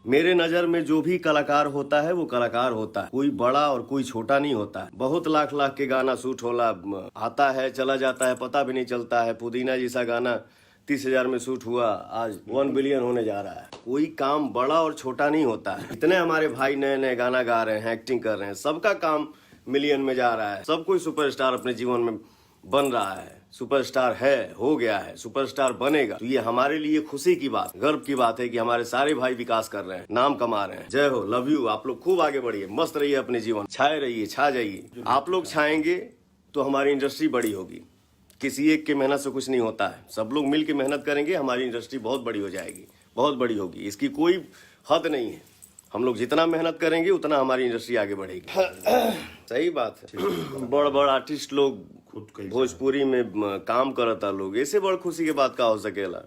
मेरे नजर में जो भी कलाकार होता है वो कलाकार होता है, कोई बड़ा और कोई छोटा नहीं होता है। बहुत लाख लाख के गाना शूट होला आता है चला जाता है, पता भी नहीं चलता है। पुदीना जैसा गाना 30,000 में शूट हुआ, आज 1 बिलियन होने जा रहा है। कोई काम बड़ा और छोटा नहीं होता है। इतने हमारे भाई नए नए गाना गा रहे हैं, एक्टिंग कर रहे हैं, सबका काम मिलियन में जा रहा है। सब कोई सुपरस्टार अपने जीवन में बन रहा है, सुपरस्टार है, हो गया है, सुपरस्टार बनेगा। तो ये हमारे लिए खुशी की बात, गर्व की बात है कि हमारे सारे भाई विकास कर रहे हैं, नाम कमा रहे हैं। जय हो, लव यू। आप लोग खूब आगे बढ़िए, मस्त रहिए अपने जीवन, छाए रहिए, छा जाइए। आप लोग छाएंगे तो हमारी इंडस्ट्री बड़ी होगी। किसी एक के मेहनत से कुछ नहीं होता है, सब लोग मिल के मेहनत करेंगे, हमारी इंडस्ट्री बहुत बड़ी हो जाएगी, बहुत बड़ी होगी। इसकी कोई हद नहीं है। हम लोग जितना मेहनत करेंगे उतना हमारी इंडस्ट्री आगे बढ़ेगी। सही बात है। बड़ बड़ आर्टिस्ट लोग भोजपुरी में काम करता लोग, ऐसे बड़ खुशी के बात का हो सकेला।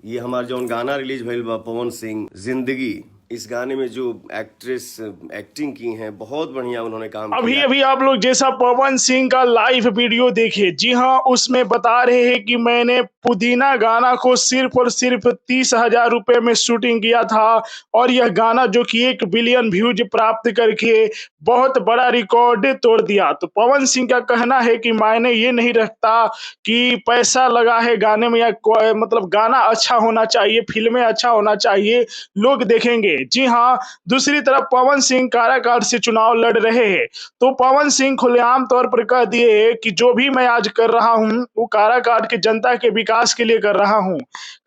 ये हमारा जो गाना रिलीज भइल बा पवन सिंह जिंदगी, इस गाने में जो एक्ट्रेस एक्टिंग की हैं बहुत बढ़िया उन्होंने काम किया। अभी आप लोग जैसा पवन सिंह का लाइव वीडियो देखे, जी हाँ, उसमें बता रहे हैं कि मैंने पुदीना गाना को सिर्फ और सिर्फ 30,000 रुपए में शूटिंग किया था और यह गाना जो कि 1 बिलियन व्यूज प्राप्त करके बहुत बड़ा रिकॉर्ड तोड़ दिया। तो पवन सिंह का कहना है कि मायने ये नहीं रखता कि पैसा लगा है गाने में या मतलब गाना अच्छा होना चाहिए, फिल्में अच्छा होना चाहिए, लोग देखेंगे। जी हाँ, दूसरी तरफ पवन सिंह काराकाट से चुनाव लड़ रहे हैं, तो पवन सिंह खुलेआम तौर पर कह दिए कि जो भी मैं आज कर रहा हूं वो काराकाट के जनता के विकास के लिए कर रहा हूं।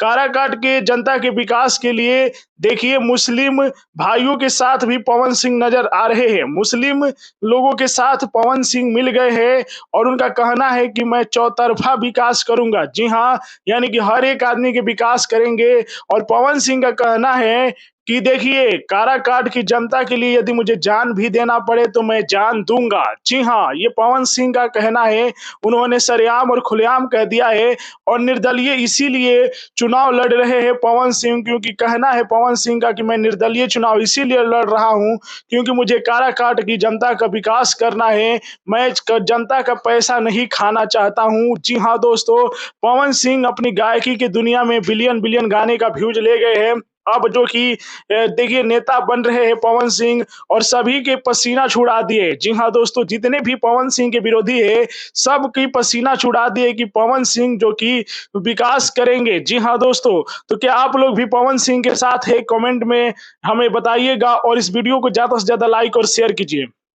काराकाट के जनता के विकास के लिए देखिए, मुस्लिम भाइयों के साथ भी पवन सिंह नजर आ रहे हैं। मुस्लिम लोगों के साथ पवन सिंह मिल गए हैं और उनका कहना है कि मैं चौतरफा विकास करूंगा। जी हाँ, यानी कि हर एक आदमी के विकास करेंगे। और पवन सिंह का कहना है कि देखिए, काराकाट की जनता के लिए यदि मुझे जान भी देना पड़े तो मैं जान दूंगा। जी हाँ, ये पवन सिंह का कहना है। उन्होंने सरेआम और खुलेआम कह दिया है और निर्दलीय इसीलिए चुनाव लड़ रहे हैं पवन सिंह, क्योंकि कहना है पवन सिंह का कि मैं निर्दलीय चुनाव इसीलिए लड़ रहा हूं क्योंकि मुझे काराकाट की जनता का विकास करना है, मैं जनता का पैसा नहीं खाना चाहता हूं। जी हाँ दोस्तों, पवन सिंह अपनी गायकी की दुनिया में बिलियन बिलियन गाने का व्यूज ले गए हैं। अब जो कि देखिए, नेता बन रहे हैं पवन सिंह और सभी के पसीना छुड़ा दिए। जी हाँ दोस्तों, जितने भी पवन सिंह के विरोधी है सबकी पसीना छुड़ा दिए कि पवन सिंह जो कि विकास करेंगे। जी हाँ दोस्तों, तो क्या आप लोग भी पवन सिंह के साथ है? कमेंट में हमें बताइएगा और इस वीडियो को ज्यादा से ज्यादा लाइक और शेयर कीजिए।